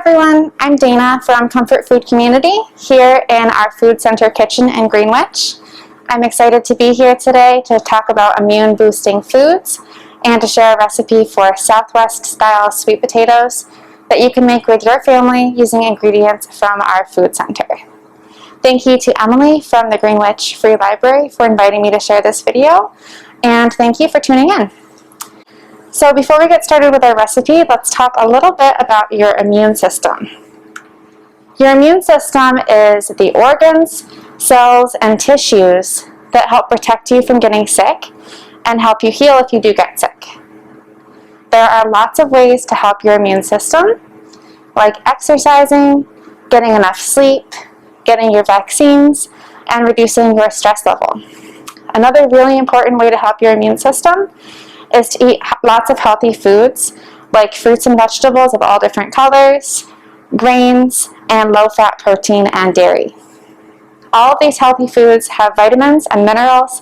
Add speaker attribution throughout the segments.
Speaker 1: everyone, I'm Dana from Comfort Food Community here in our Food Center kitchen in Greenwich. I'm excited to be here today to talk about immune boosting foods and to share a recipe for Southwest style sweet potatoes that you can make with your family using ingredients from our food center. Thank you to Emily from the Greenwich Free Library for inviting me to share this video, and thank you for tuning in. So before we get started with our recipe, let's talk a little bit about your immune system. Your immune system is the organs, cells, and tissues that help protect you from getting sick and help you heal if you do get sick. There are lots of ways to help your immune system, like exercising, getting enough sleep, getting your vaccines, and reducing your stress level. Another really important way to help your immune system is to eat lots of healthy foods like fruits and vegetables of all different colors, grains, and low-fat protein and dairy. All of these healthy foods have vitamins and minerals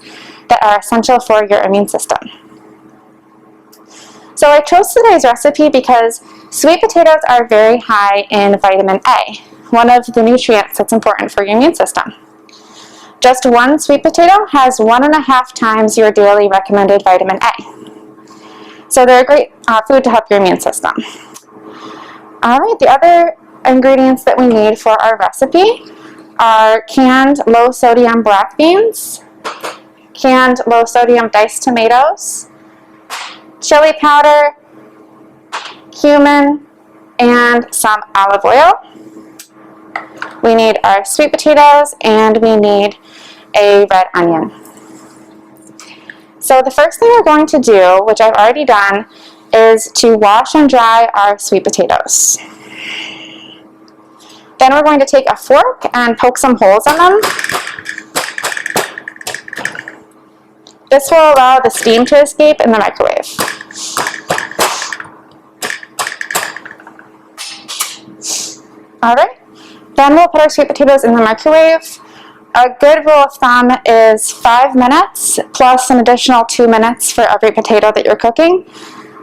Speaker 1: that are essential for your immune system. So I chose today's recipe because sweet potatoes are very high in vitamin A, one of the nutrients that's important for your immune system. Just one sweet potato has 1.5 times your daily recommended vitamin A. So they're a great food to help your immune system. All right, the other ingredients that we need for our recipe are canned low-sodium black beans, canned low-sodium diced tomatoes, chili powder, cumin, and some olive oil. We need our sweet potatoes, and we need a red onion. So the first thing we're going to do, which I've already done, is to wash and dry our sweet potatoes. Then we're going to take a fork and poke some holes in them. This will allow the steam to escape in the microwave. All right, then we'll put our sweet potatoes in the microwave. A good rule of thumb is 5 minutes plus an additional 2 minutes for every potato that you're cooking.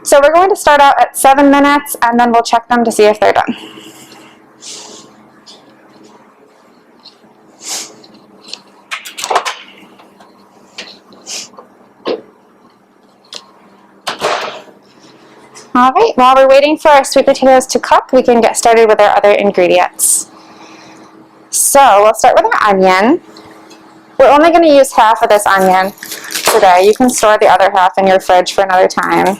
Speaker 1: So we're going to start out at 7 minutes and then we'll check them to see if they're done. All right, while we're waiting for our sweet potatoes to cook, we can get started with our other ingredients. So we'll start with our onion. We're only going to use half of this onion today. You can store the other half in your fridge for another time.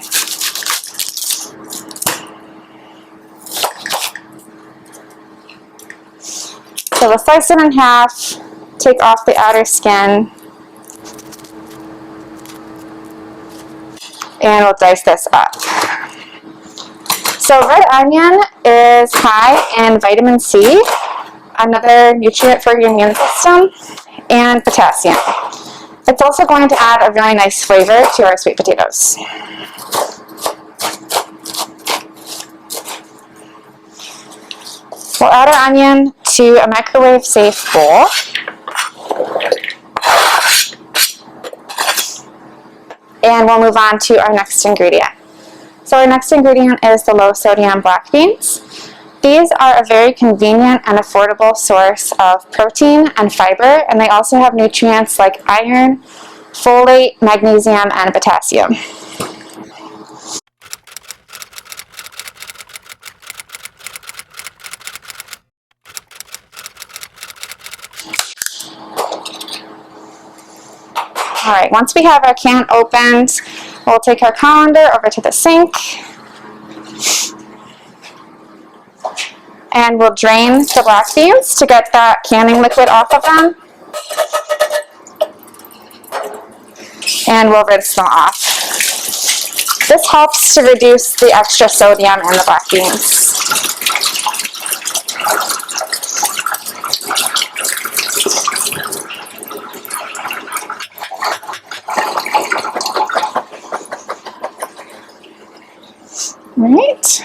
Speaker 1: So we'll slice it in half, take off the outer skin, and we'll dice this up. So red onion is high in vitamin C, another nutrient for your immune system, and potassium. It's also going to add a really nice flavor to our sweet potatoes. We'll add our onion to a microwave-safe bowl. And we'll move on to our next ingredient. So our next ingredient is the low-sodium black beans. These are a very convenient and affordable source of protein and fiber, and they also have nutrients like iron, folate, magnesium, and potassium. All right, once we have our can opened, we'll take our colander over to the sink. And we'll drain the black beans to get that canning liquid off of them. And we'll rinse them off. This helps to reduce the extra sodium in the black beans. All right.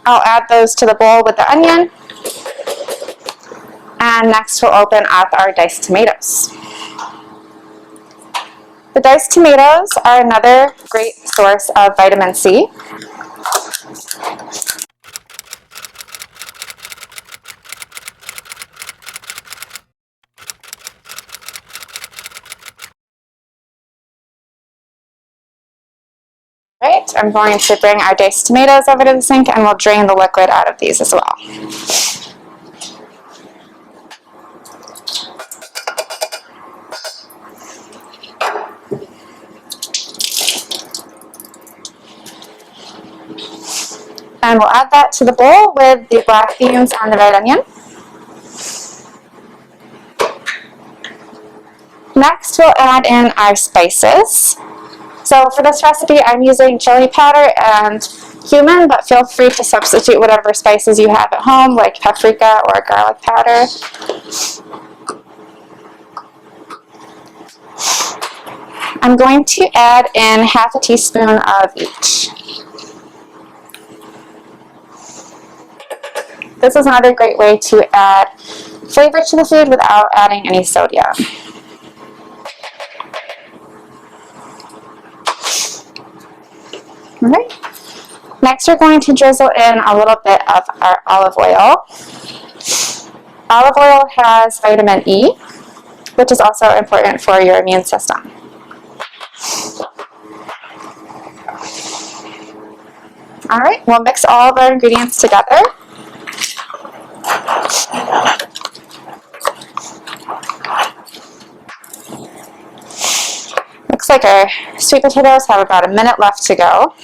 Speaker 1: I'll add those to the bowl with the onion. And next we'll open up our diced tomatoes. The diced tomatoes are another great source of vitamin C. Right, I'm going to bring our diced tomatoes over to the sink and we'll drain the liquid out of these as well. And we'll add that to the bowl with the black beans and the red onion. Next, we'll add in our spices. So for this recipe, I'm using chili powder and cumin, but feel free to substitute whatever spices you have at home, like paprika or garlic powder. I'm going to add in half a teaspoon of each. This is another great way to add flavor to the food without adding any sodium. All right. Next, we're going to drizzle in a little bit of our olive oil. Olive oil has vitamin E, which is also important for your immune system. All right, we'll mix all of our ingredients together. Looks like our sweet potatoes have about a minute left to go.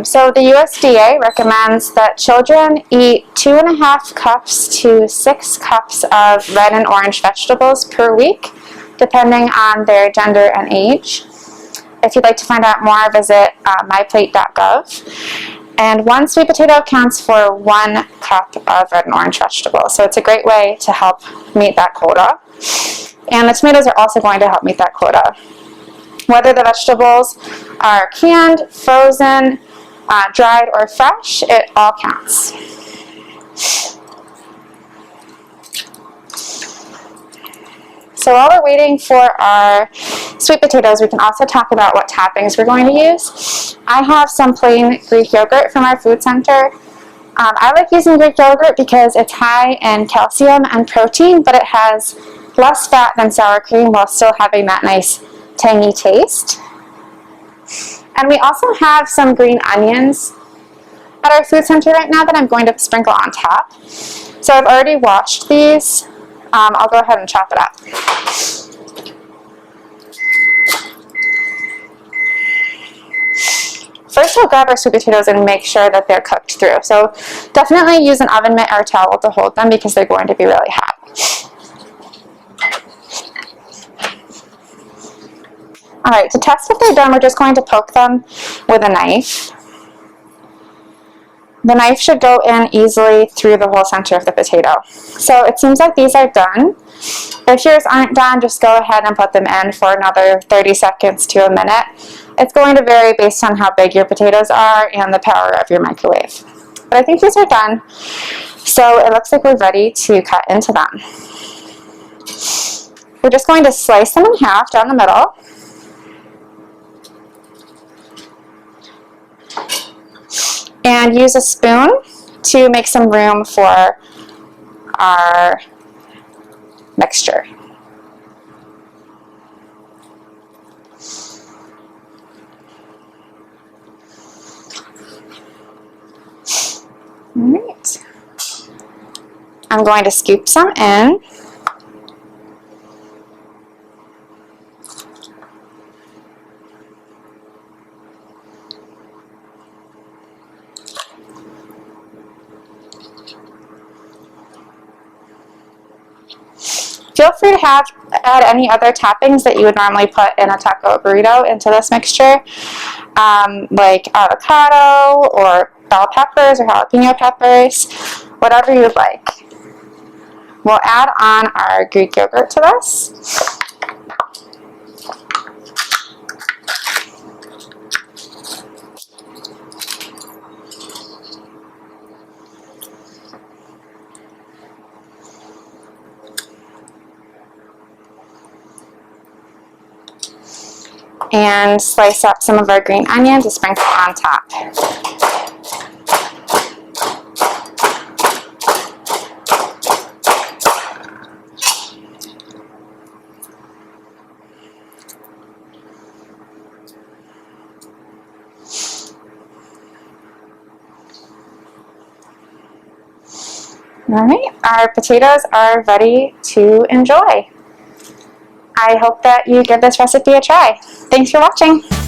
Speaker 1: So the USDA recommends that children eat 2.5 cups to 6 cups of red and orange vegetables per week, depending on their gender and age. If you'd like to find out more, visit myplate.gov. And 1 sweet potato counts for 1 cup of red and orange vegetables. So it's a great way to help meet that quota. And the tomatoes are also going to help meet that quota. Whether the vegetables are canned, frozen, dried, or fresh, it all counts. So while we're waiting for our sweet potatoes, we can also talk about what toppings we're going to use. I have some plain Greek yogurt from our food center. I like using Greek yogurt because it's high in calcium and protein, but it has less fat than sour cream while still having that nice tangy taste. And we also have some green onions at our food center right now that I'm going to sprinkle on top. So I've already washed these. I'll go ahead and chop it up. First, we'll grab our sweet potatoes and make sure that they're cooked through. So definitely use an oven mitt or a towel to hold them because they're going to be really hot. All right, to test if they're done, we're just going to poke them with a knife. The knife should go in easily through the whole center of the potato. So it seems like these are done. If yours aren't done, just go ahead and put them in for another 30 seconds to a minute. It's going to vary based on how big your potatoes are and the power of your microwave. But I think these are done. So it looks like we're ready to cut into them. We're just going to slice them in half down the middle. And use a spoon to make some room for our mixture. All right. I'm going to scoop some in. Feel free to add any other toppings that you would normally put in a taco burrito into this mixture, like avocado or bell peppers or jalapeno peppers, whatever you would like. We'll add on our Greek yogurt to this. and slice up some of our green onions to sprinkle on top. All right, our potatoes are ready to enjoy. I hope that you give this recipe a try. Thanks for watching.